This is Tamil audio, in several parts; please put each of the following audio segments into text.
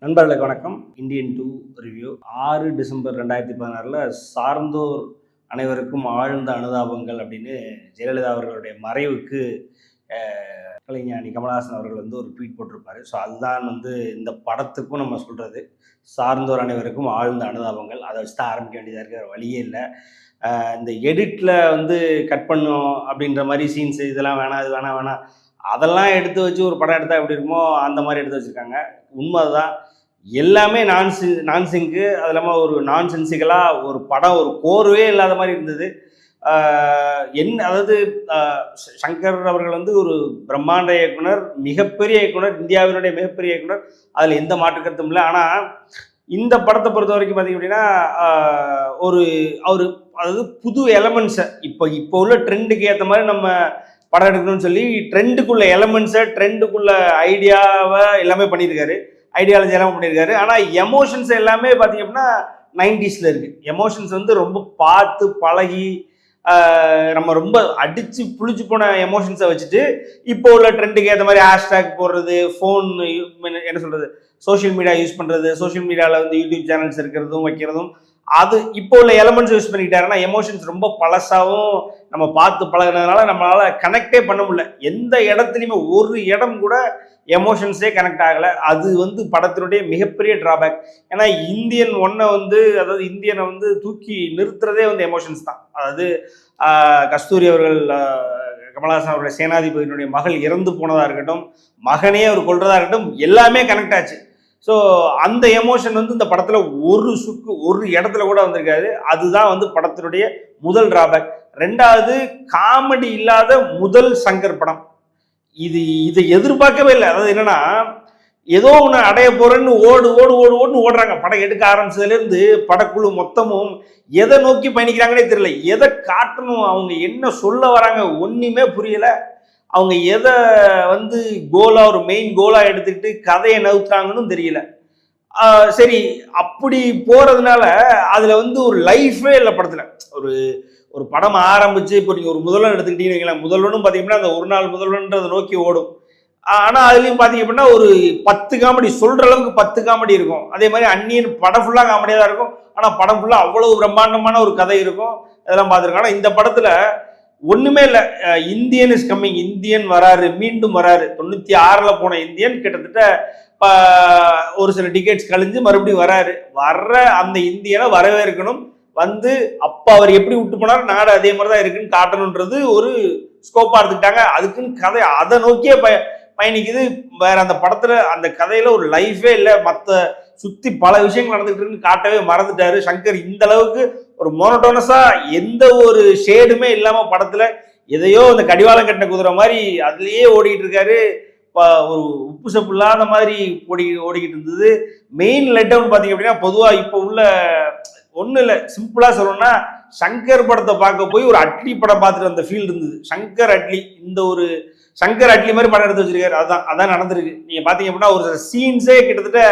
நண்பர்களுக்கு வணக்கம். இந்தியன் 2 ரிவ்யூ 6 டிசம்பர் 2016 சார்ந்தோர் அனைவருக்கும் ஆழ்ந்த அனுதாபங்கள் அப்படின்னு ஜெயலலிதா அவர்களுடைய மறைவுக்கு கலைஞானி கமலஹாசன் அவர்கள் ஒரு ட்வீட் போட்டிருப்பாரு. ஸோ அதுதான் இந்த படத்துக்கும் நம்ம சொல்கிறது. சார்ந்தோர் அனைவருக்கும் ஆழ்ந்த அனுதாபங்கள். அதை வச்சு தான் ஆரம்பிக்க வேண்டியதாக இருக்கிற வழியே இல்லை. இந்த எடிட்டில் கட் பண்ணும் அப்படின்ற மாதிரி சீன்ஸ் இதெல்லாம் வேணாம், இது வேணாம் அதெல்லாம் எடுத்து வச்சு ஒரு படம் எடுத்தால் எப்படி இருக்குமோ அந்த மாதிரி எடுத்து வச்சுருக்காங்க. உண்மை தான். எல்லாமே நான்சிங்கு, அது இல்லாமல் ஒரு நான்சென்சிக்கலாக ஒரு படம், ஒரு கோர்வே இல்லாத மாதிரி இருந்தது. அதாவது சங்கர் அவர்கள் ஒரு பிரம்மாண்ட இயக்குனர், மிகப்பெரிய இயக்குனர், இந்தியாவினுடைய மிகப்பெரிய இயக்குனர், அதில் எந்த மாற்று கருத்தும் இல்லை. ஆனால் இந்த படத்தை பொறுத்த வரைக்கும் பார்த்திங்க அப்படின்னா அவர் அதாவது புது எலமெண்ட்ஸை இப்போ உள்ள ட்ரெண்டுக்கு ஏற்ற மாதிரி நம்ம படம் எடுக்கணும்னு சொல்லி ட்ரெண்டுக்குள்ள எலமெண்ட்ஸை, ட்ரெண்டுக்குள்ள ஐடியாவை எல்லாமே பண்ணியிருக்காரு, ஐடியாலஜி எல்லாமே பண்ணியிருக்காரு. ஆனால் எமோஷன்ஸ் எல்லாமே பார்த்திங்க அப்படின்னா 90s இருக்குது. எமோஷன்ஸ் ரொம்ப பார்த்து பழகி நம்ம ரொம்ப அடித்து புளிச்சு போன எமோஷன்ஸை வச்சுட்டு இப்போ உள்ள ட்ரெண்டுக்கு ஏற்ற மாதிரி ஹேஷ்டேக் போடுறது, ஃபோன் என்ன சொல்கிறது, சோஷியல் மீடியா யூஸ் பண்ணுறது, சோஷியல் மீடியாவில் யூடியூப் சேனல்ஸ் இருக்கிறதும் வைக்கிறதும், அது இப்போ உள்ள எலமெண்ட்ஸ் யூஸ் பண்ணிக்கிட்டாருன்னா எமோஷன்ஸ் ரொம்ப பழசாகவும் நம்ம பார்த்து பழகினதுனால நம்மளால் கனெக்டே பண்ண முடியல. எந்த இடத்துலையுமே ஒரு இடம் கூட எமோஷன்ஸே கனெக்ட் ஆகலை. அது படத்தினுடைய மிகப்பெரிய ட்ராபேக். ஏன்னா இந்தியன் ஒன்றை அதாவது இந்தியனை தூக்கி நிறுத்துறதே எமோஷன்ஸ் தான். அதாவது கஸ்தூரி அவர்கள், கமலஹாசன் அவருடைய சேனாதிபதியினுடைய மகள் இறந்து போனதாக இருக்கட்டும், மகனே அவர் கொள்றதா இருக்கட்டும், எல்லாமே கனெக்ட் ஆச்சு. ஸோ அந்த எமோஷன் இந்த படத்தில் ஒரு இடத்துல கூட வந்திருக்காது. அதுதான் படத்தினுடைய முதல் டிராபேக். ரெண்டாவது, காமெடி இல்லாத முதல் சங்கர் படம். இதை எதிர்பார்க்கவே இல்லை. அதாவது என்னன்னா, ஏதோ ஒன்று அடைய போறேன்னு ஓடுன்னு ஓடுறாங்க. படம் எடுக்க ஆரம்பிச்சதுலேருந்து படக்குழு மொத்தமும் எதை நோக்கி பயணிக்கிறாங்கன்னே தெரியல. எதை காட்டணும், அவங்க என்ன சொல்ல வராங்க ஒன்றுமே புரியலை. அவங்க எதை கோலா, ஒரு மெயின் கோலா எடுத்துக்கிட்டு கதையை நவுத்துறாங்கன்னு தெரியல. சரி, அப்படி போறதுனால அதுல ஒரு லைஃபே இல்லை படத்துல. ஒரு படம் ஆரம்பிச்சு இப்போ நீங்க ஒரு முதல்வன் எடுத்துக்கிட்டீங்கன்னா, முதல்வனும் பாத்தீங்கன்னா அந்த ஒரு நாள் முதல்வன்றதை நோக்கி ஓடும். ஆனா அதுலயும் பாத்தீங்க அப்படின்னா ஒரு 10 காமெடி சொல்ற அளவுக்கு 10 காமெடி இருக்கும். அதே மாதிரி அந்நியன் படம் ஃபுல்லா காமெடியா தான் இருக்கும். ஆனா படம் ஃபுல்லா அவ்வளவு பிரம்மாண்டமான ஒரு கதை இருக்கும். அதெல்லாம் பார்த்துருக்கோம். ஆனா இந்த படத்துல ஒண்ணுமே இல்லை. இந்தியன் இஸ் கம்மிங், இந்தியன் வராரு, மீண்டும் வராரு. 96ல் போன இந்தியன் கிட்டத்தட்ட ஒரு சில டிக்கெட்ஸ் கழிஞ்சு மறுபடியும் வராரு. வர்ற அந்த இந்தியனை வரவேற்கணும். அப்ப அவர் எப்படி விட்டு போனார், நாடு அதே மாதிரிதான் இருக்குன்னு காட்டணுன்றது ஒரு ஸ்கோப்பா எடுத்துக்கிட்டாங்க. அதுக்குன்னு கதை அதை நோக்கியே பயணிக்குது. வேற அந்த படத்துல அந்த கதையில ஒரு லைஃபே இல்லை. மற்ற சுத்தி பல விஷயங்கள் நடந்துகிட்டு இருக்குன்னு காட்டவே மறந்துட்டாரு சங்கர். இந்த அளவுக்கு ஒரு மோனோட்டோனஸா எந்த ஒரு ஷேடுமே இல்லாம படத்துல எதையோ அந்த கடிவாளம் கட்டின குதிரை மாதிரி அதுலயே ஓடிக்கிட்டு இருக்காரு. ஒரு உப்பு சப்பு இல்லாத மாதிரி ஓடிக்கிட்டு இருந்தது. மெயின் லெட் டவுன் பாத்தீங்க அப்படின்னா, பொதுவா இப்போ உள்ள ஒன்றும் இல்லை, சிம்பிளா சொல்லணும்னா சங்கர் படத்தை பார்க்க போய் ஒரு அட்லி படம் பார்த்துட்டு அந்த ஃபீல் இருந்தது. சங்கர் அட்லி, ஒரு சங்கர் அட்லி மாதிரி படம் எடுத்து வச்சிருக்காரு. அதான் நடந்திருக்கு. நீங்க பாத்தீங்க அப்படின்னா ஒரு சீன்ஸே கிட்டத்தட்ட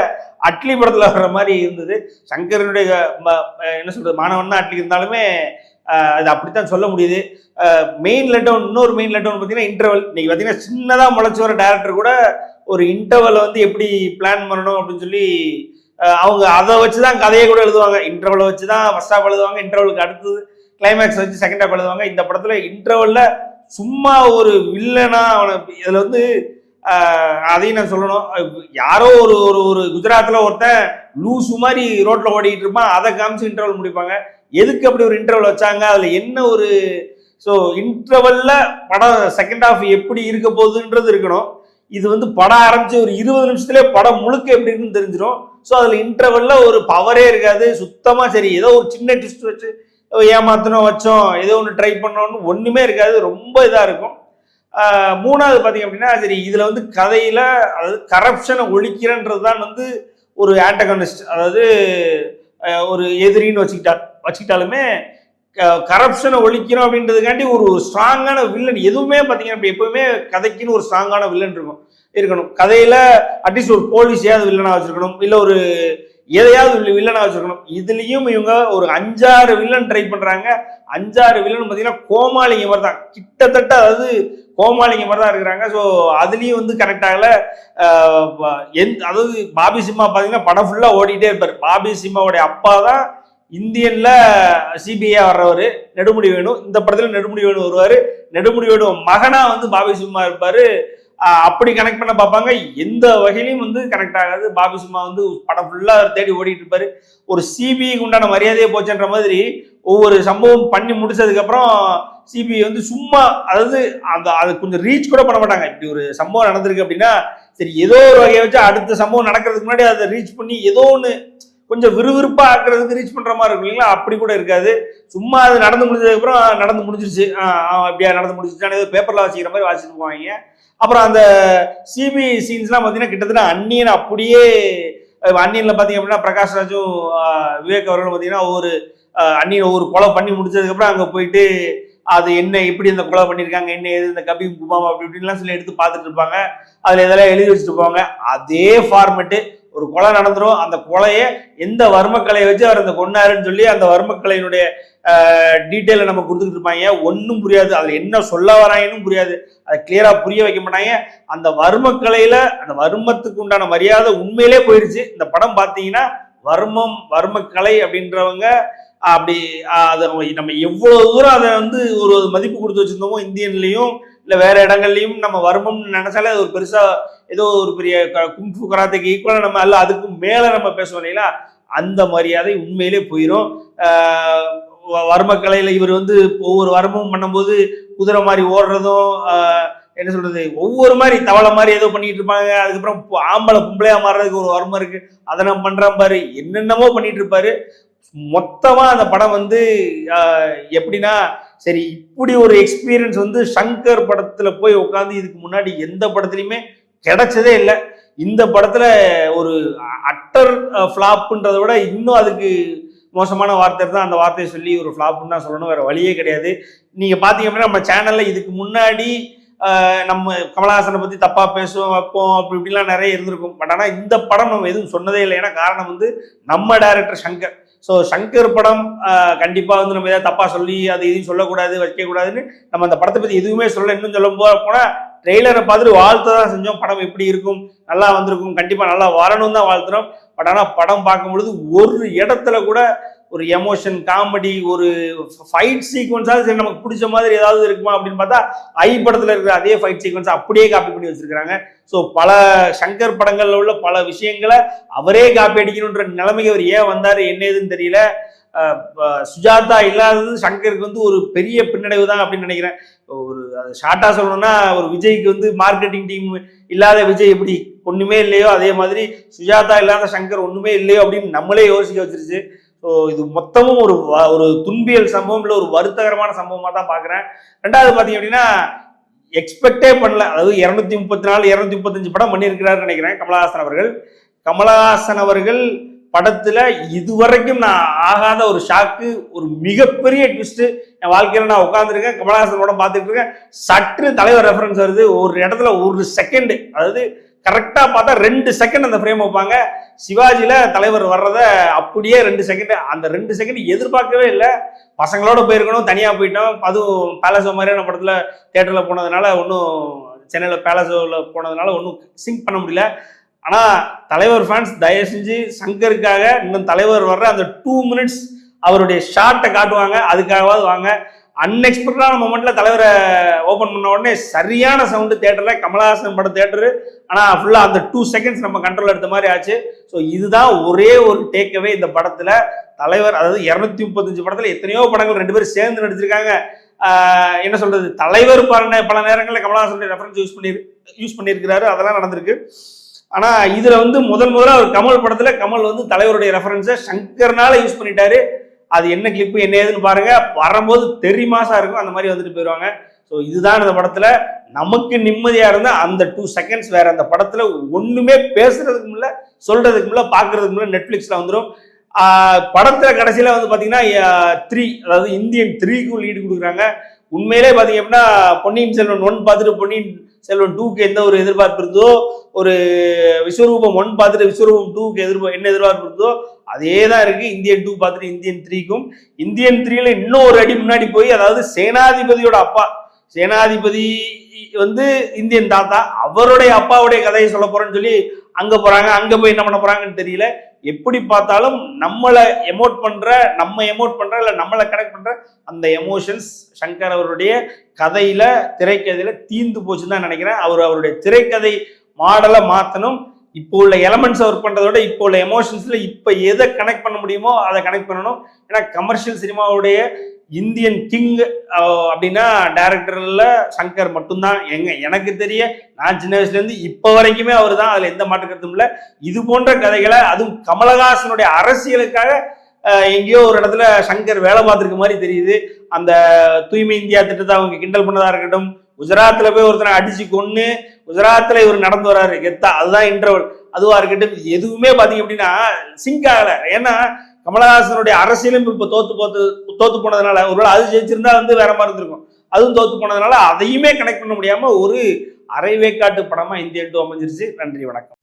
அட்லி படத்துல வர்ற மாதிரி இருந்தது. சங்கருடைய என்ன சொல்றது, மாணவன் தான் அட்லி இருந்தாலுமே அது அப்படித்தான் சொல்ல முடியுது. மெயின் லெட் டவுன், இன்னொரு மெயின் லெட் டவுன் பார்த்தீங்கன்னா இன்டர்வல். இன்னைக்கு பார்த்தீங்கன்னா சின்னதாக முளைச்சி வர டேரக்டர் கூட ஒரு இன்டர்வல் எப்படி பிளான் பண்ணணும் அப்படின்னு சொல்லி அவங்க அதை வச்சுதான் கதையை கூட எழுதுவாங்க. இன்டர்வலை வச்சுதான் ஃபர்ஸ்ட் ஹாஃப் எழுதுவாங்க, இன்டர்வலுக்கு அடுத்தது கிளைமேக்ஸ் வச்சு செகண்ட் ஹாஃப் எழுதுவாங்க. இந்த படத்துல இன்டர்வல்ல சும்மா ஒரு வில்லனா இதுல அதையும் நான் சொல்லணும். யாரோ ஒரு குஜராத்ல ஒருத்தன் லூசு மாதிரி ரோட்ல ஓடிக்கிட்டு இருப்பான், அதை காமிச்சு இன்டர்வல் முடிப்பாங்க. எதுக்கு அப்படி ஒரு இன்டர்வல் வச்சாங்க, அதுல என்ன ஒரு இன்டர்வல்ல படம் செகண்ட் ஹாஃப் எப்படி இருக்க போகுதுன்றது இருக்கணும். இது படம் ஆரம்பிச்சு ஒரு 20 நிமிஷத்துலேயே படம் முழுக்க எப்படி இருக்குன்னு தெரிஞ்சிடும். ஸோ அதுல இன்டர்வல்ல ஒரு பவரே இருக்காது சுத்தமா. சரி, ஏதோ ஒரு சின்ன ட்விஸ்ட் வச்சு ஏமாத்தணும் வச்சோம், ஏதோ ஒன்று ட்ரை பண்ணோன்னு ஒண்ணுமே இருக்காது. ரொம்ப இதா இருக்கும். மூணாவது பாத்தீங்க அப்படின்னா, சரி இதுல கதையில அதாவது கரப்ஷனை ஒழிக்கிறன்றது தான் ஒரு ஆன்டகனிஸ்ட், அதாவது ஒரு எதிரின்னு வச்சுக்கிட்டாலுமே கரப்ஷனை ஒழிக்கணும் அப்படின்றதுக்காண்டி ஒரு ஸ்ட்ராங்கான வில்லன் எதுவுமே பார்த்தீங்கன்னா எப்பவுமே கதைக்குன்னு ஒரு ஸ்ட்ராங்கான வில்லன் இருக்கணும். கதையில அட்லீஸ்ட் ஒரு போலீஸையாவது வில்லனா வச்சிருக்கணும், இல்லை ஒரு எதையாவது வில்லனா வச்சிருக்கணும். இதுலயும் இவங்க ஒரு 5-6 வில்லன் ட்ரை பண்றாங்க. 5-6 வில்லன் பார்த்தீங்கன்னா கோமாளிங்க மாதிரி தான் கிட்டத்தட்ட. அதாவது கோமாளிங்க மாதிரி தான் இருக்கிறாங்க. ஸோ அதுலேயும் வந்து கனெக்ட் ஆகல. அதாவது பாபி சிம்மா பார்த்தீங்கன்னா படம் ஃபுல்லாக ஓடிட்டே இருப்பார். பாபி சிம்மாவுடைய அப்பா தான் இந்தியன்ல சிபிஐ வர்றவர் நெடுமுடி வேணு. இந்த படத்துல நெடுமுடி வேணு வருவாரு. நெடுமுடி வேணு மகனா வந்து பாபி சிம்மா இருப்பாரு. அப்படி கனெக்ட் பண்ண பார்ப்பாங்க. எந்த வகையிலையும் வந்து கனெக்ட் ஆகாது. பாபி சிம்மா வந்து படம் ஃபுல்லா தேடி ஓடிட்டு இருப்பாரு. ஒரு சிபிஐக்கு உண்டான மரியாதையை போச்சுன்ற மாதிரி ஒவ்வொரு சம்பவம் பண்ணி முடிச்சதுக்கு அப்புறம் சிபிஐ வந்து சும்மா, அதாவது அது கொஞ்சம் ரீச் கூட பண்ண மாட்டாங்க. இப்படி ஒரு சம்பவம் நடந்திருக்கு அப்படின்னா சரி ஏதோ ஒரு வகையை வச்சு அடுத்த சம்பவம் நடக்கிறதுக்கு முன்னாடி அதை ரீச் பண்ணி ஏதோ ஒன்று கொஞ்சம் விறுவிறுப்பா ஆக்குறதுக்கு ரீச் பண்ற மாதிரி இருக்கும் இல்லைங்களா? அப்படி கூட இருக்காது. சும்மா அது நடந்து முடிஞ்சதுக்கு அப்புறம் நடந்து முடிஞ்சிருச்சு, அப்படியா நடந்து முடிஞ்சிருச்சு, பேப்பர்ல வாசிக்கிற மாதிரி வாசிட்டு போவாங்க. அப்புறம் அந்த சிபிஐ சீன்ஸ்லாம் பார்த்தீங்கன்னா கிட்டத்தட்ட அந்நியன் அப்படியே. அந்நியன்ல பார்த்தீங்க அப்படின்னா பிரகாஷ் ராஜும் விவேக் அவர்களும் பார்த்தீங்கன்னா ஒரு அந்நியன் ஒரு கொலை பண்ணி முடிச்சதுக்கு அப்புறம் அங்கே போயிட்டு அது என்ன எப்படி இந்த கொலை பண்ணியிருக்காங்க, என்ன ஏது இந்த கபீம் குமாம் அப்படி இப்படின்லாம் சொல்லி எடுத்து பார்த்துட்டு இருப்பாங்க. அதில் இதெல்லாம் எழுதி வச்சுட்டு போவாங்க. அதே ஃபார்மெட்டு. ஒரு கொலை நடந்துரும், அந்த கொலையை எந்த வர்மக்கலையை வச்சு அவர் அந்த கொண்டாருன்னு சொல்லி அந்த வர்மக்கலையினுடைய டீட்டெயிலை நம்ம கொடுத்துட்டு இருப்பாங்க. ஒன்றும் புரியாது, அதில் என்ன சொல்ல வராங்கன்னு புரியாது, அதை கிளியரா புரிய வைக்க மாட்டாங்க. அந்த வர்மக்கலையில அந்த வர்மத்துக்கு உண்டான மரியாதை உண்மையிலே போயிருச்சு. இந்த படம் பார்த்தீங்கன்னா வர்மக்கலை அப்படின்றவங்க அப்படி அதை நம்ம எவ்வளவு தூரம் அதை வந்து ஒரு மதிப்பு கொடுத்து வச்சிருந்தோமோ இந்தியன்லையும் இல்லை வேற இடங்கள்லையும் நம்ம வர்மம்னு நினைச்சாலே அது ஒரு பெருசா ஏதோ ஒரு பெரிய குங்ஃபு கராத்தேக்கு ஈக்குவலா நம்ம அல்ல அதுக்கு மேல நம்ம பேசுவோம் இல்லைங்களா? அந்த மரியாதை உண்மையிலே போயிடும். வர்மக்கலையில இவர் வந்து ஒவ்வொரு வர்மமும் பண்ணும்போது குதிரை மாதிரி ஓடுறதும் என்ன சொல்றது ஒவ்வொரு மாதிரி தவளை மாதிரி ஏதோ பண்ணிட்டு இருப்பாங்க. அதுக்கப்புறம் ஆம்பளை பொம்பளையா மாறுறதுக்கு ஒரு வர்மம் இருக்கு, அதை நம்ம பண்றான் பாரு, என்னென்னமோ பண்ணிட்டு இருப்பாரு. மொத்தமா அந்த படம் வந்து எப்படின்னா சரி இப்படி ஒரு எக்ஸ்பீரியன்ஸ் வந்து சங்கர் படத்துல போய் உட்காந்து இதுக்கு முன்னாடி எந்த படத்துலையுமே கிடைச்சதே இல்லை. இந்த படத்துல ஒரு அட்டர் ஃபிளாப்ன்றதை விட இன்னும் அதுக்கு மோசமான வார்த்தை தான். அந்த வார்த்தையை சொல்லி ஒரு ஃபிளாப்னு தான் சொல்லணும், வேற வழியே கிடையாது. நீங்க பாத்தீங்க அப்படின்னா நம்ம சேனல்ல இதுக்கு முன்னாடி நம்ம கமலஹாசனை பத்தி தப்பா பேசுவோம் வைப்போம் அப்படி இப்படிலாம் நிறைய இருந்திருக்கும். பட் ஆனா இந்த படம் நம்ம எதுவும் சொன்னதே இல்லை. ஏன்னா காரணம் வந்து நம்ம டைரக்டர் சங்கர். ஸோ சங்கர் படம் கண்டிப்பா வந்து நம்ம ஏதாவது தப்பா சொல்லி அது எதுவும் சொல்லக்கூடாது வைக்கக்கூடாதுன்னு நம்ம அந்த படத்தை பத்தி எதுவுமே சொல்ல. இன்னும் சொல்ல போனா ட்ரெய்லரை பார்த்துட்டு வாழ்த்து தான் செஞ்சோம். படம் எப்படி இருக்கும், நல்லா வந்திருக்கும், கண்டிப்பா நல்லா வரணும் தான் வாழ்த்துறோம். பட் ஆனால் படம் பார்க்கும் பொழுது ஒரு இடத்துல கூட ஒரு எமோஷன் காமெடி ஒரு ஃபைட் சீக்வன்ஸாவது சரி நமக்கு பிடிச்ச மாதிரி ஏதாவது இருக்குமா அப்படின்னு பார்த்தா ஐ படத்துல இருக்கிற அதே ஃபைட் சீக்வன்ஸ் அப்படியே காப்பி பண்ணி வச்சிருக்காங்க. ஸோ பல சங்கர் படங்கள்ல உள்ள பல விஷயங்களை அவரே காப்பி அடிக்கணுன்ற நிலைமைக்கு அவர் ஏன் வந்தாரு என்ன ஏதுன்னு தெரியல. சுஜாதா இல்லாதது சங்கருக்கு வந்து ஒரு பெரிய பின்னடைவு தான் அப்படின்னு நினைக்கிறேன். ஒரு ஷார்ட்டா சொல்லணும்னா ஒரு விஜய்க்கு வந்து மார்க்கெட்டிங் டீம் இல்லாத விஜய் எப்படி ஒண்ணுமே இல்லையோ அதே மாதிரி சுஜாதா இல்லாத சங்கர் ஒண்ணுமே இல்லையோ அப்படின்னு நம்மளே யோசிக்க வச்சிருச்சு. ஸோ இது மொத்தமும் ஒரு துன்பியல் சம்பவம் இல்லை ஒரு வருத்தகரமான சம்பவமா தான் பாக்குறேன். ரெண்டாவது பாத்தீங்க அப்படின்னா எக்ஸ்பெக்டே பண்ணல. அதாவது 234 235 படம் பண்ணியிருக்கிறாருன்னு நினைக்கிறேன் கமலஹாசன் அவர்கள் படத்துல இதுவரைக்கும் நான் ஆகாத ஒரு ஷாக்கு ஒரு மிகப்பெரிய ட்விஸ்ட் என் வாழ்க்கையில நான் உட்காந்துருக்கேன். கமலஹாசன் படம் பார்த்துட்டு இருக்கேன். சற்று தலைவர் ரெஃபரன்ஸ் வருது. ஒரு இடத்துல ஒரு செகண்ட், அதாவது கரெக்டா பார்த்தா 2 செகண்ட் அந்த ஃப்ரேம் வைப்பாங்க. சிவாஜில தலைவர் வர்றத அப்படியே 2 செகண்ட், அந்த 2 செகண்ட் எதிர்பார்க்கவே இல்லை. பசங்களோட போயிருக்கணும், தனியா போயிட்டோம். அதுவும் பேலஸோ மாதிரியான படத்துல தியேட்டர்ல போனதுனால ஒன்றும் சென்னையில பேலஸோல போனதுனால ஒன்றும் சிங்க் பண்ண முடியல. ஆனா தலைவர் ஃபேன்ஸ் தயவு செஞ்சு சங்கருக்காக இன்னும் தலைவர் வர்ற அந்த 2 மினிட்ஸ் அவருடைய ஷார்ட்டை காட்டுவாங்க, அதுக்காகவாது வாங்க. அன்எக்ஸ்பெக்டடான மொமெண்ட்ல தலைவரை ஓபன் பண்ண உடனே சரியான சவுண்டு தியேட்டர்ல, கமலஹாசன் படம் தியேட்டரு. ஆனா ஃபுல்லா அந்த 2 செகண்ட்ஸ் நம்ம கண்ட்ரோல் எடுத்த மாதிரி ஆச்சு. ஸோ இதுதான் ஒரே ஒரு டேக்அவே இந்த படத்துல. தலைவர் அதாவது 235 படத்துல எத்தனையோ படங்கள் 2 பேரும் சேர்ந்து நடிச்சிருக்காங்க. என்ன சொல்றது, தலைவர் பல நேரங்களில் கமலஹாசனுடைய ரெஃபரன்ஸ் யூஸ் பண்ணியிருக்கிறாரு, அதெல்லாம் நடந்திருக்கு. ஆனா இதுல வந்து முதல்ல அவர் கமல் படத்துல கமல் வந்து தலைவருடைய ரெஃபரன்ஸை சங்கர்னால யூஸ் பண்ணிட்டாரு. அது என்ன கிளிப்பு என்ன ஏதுன்னு பாருங்க, வரும்போது தெரிமாசா இருக்கும், அந்த மாதிரி வந்துட்டு போயிடுவாங்க. ஸோ இதுதான் இந்த படத்துல நமக்கு நிம்மதியா இருந்தா அந்த 2 செகண்ட்ஸ். வேற அந்த படத்துல ஒண்ணுமே பேசுறதுக்கு முல்ல, சொல்றதுக்கு முல்ல, பாக்குறதுக்கு முல்ல. நெட்ஃபிளிக்ஸ்ல வந்துடும். படத்துல கடைசியில வந்து பாத்தீங்கன்னா 3, அதாவது இந்தியன் 3க்கும் லீடு கொடுக்குறாங்க. உண்மையிலே பாத்தீங்க அப்படின்னா பொன்னியின் செல்வன் 1 பார்த்துட்டு பொன்னியின் செல்வன் 2க்கு எந்த ஒரு எதிர்பார்ப்பு இருந்தோ, ஒரு விஸ்வரூபம் 1 பார்த்துட்டு விஸ்வரூபம் 2க்கு என்ன எதிர்பார்ப்பு இருந்தோ அதே தான் இருக்கு. இந்தியன் 2 பார்த்துட்டு இந்தியன் 3க்கும். இந்தியன் 3ல இன்னும் ஒரு அடி முன்னாடி போய், அதாவது சேனாதிபதியோட அப்பா சேனாதிபதி வந்து இந்தியன் தாத்தா, அவருடைய அப்பாவுடைய கதையை சொல்ல போறேன்னு சொல்லி அங்க போறாங்க. அங்க போய் என்ன பண்ண போறாங்கன்னு தெரியல. எப்படி பார்த்தாலும் நம்மளை எமோட் பண்ற இல்ல நம்மளை கனெக்ட் பண்ற அந்த எமோஷன்ஸ் சங்கர் அவருடைய கதையில, திரைக்கதையில தீந்து போச்சுன்னு தான் நினைக்கிறேன். அவருடைய திரைக்கதை மாடலை மாத்தணும். இப்போ உள்ள எலமெண்ட்ஸ் ஒர்க் பண்றதோட இப்போ உள்ள எமோஷன்ஸ்ல இப்ப எதை கனெக்ட் பண்ண முடியுமோ அதை கனெக்ட் பண்ணணும். ஏன்னா கமர்ஷியல் சினிமாவுடைய இந்தியன் கிங் அப்படின்னா டைரக்டர்ல சங்கர் மட்டும்தான். எனக்கு தெரிய நான் சின்ன வயசுல இருந்து இப்ப வரைக்குமே அவர் தான். அதுல எந்த மாற்று கருத்தும் இல்லை. இது போன்ற கதைகளை, அதுவும் கமலஹாசனுடைய அரசியலுக்காக எங்கேயோ ஒரு இடத்துல சங்கர் வேலை பார்த்துருக்க மாதிரி தெரியுது. அந்த தூய்மை இந்தியா திட்டத்தை அவங்க கிண்டல் பண்ணதா இருக்கட்டும், குஜராத்ல போய் ஒருத்தனை அடிச்சு கொன்னு குஜராத்ல இவர் நடந்து வர்றாரு கெத்தா, அதுதான் இன்டர்வல், அதுவா இருக்கட்டும், எதுவுமே பாத்தீங்க அப்படின்னா சிங்க் ஆகல. ஏன்னா கமலஹாசனுடைய அரசியலும் இப்ப தோத்து போனதுனால, ஒருவேளை அது ஜெயிச்சிருந்தா வந்து வேற மாதிரி இருந்திருக்கும். அதுவும் தோத்து போனதுனால அதையுமே கனெக்ட் பண்ண முடியாம ஒரு அரைவேக்காட்டு படமா இந்தியன் 2 அமைஞ்சிருச்சு. நன்றி, வணக்கம்.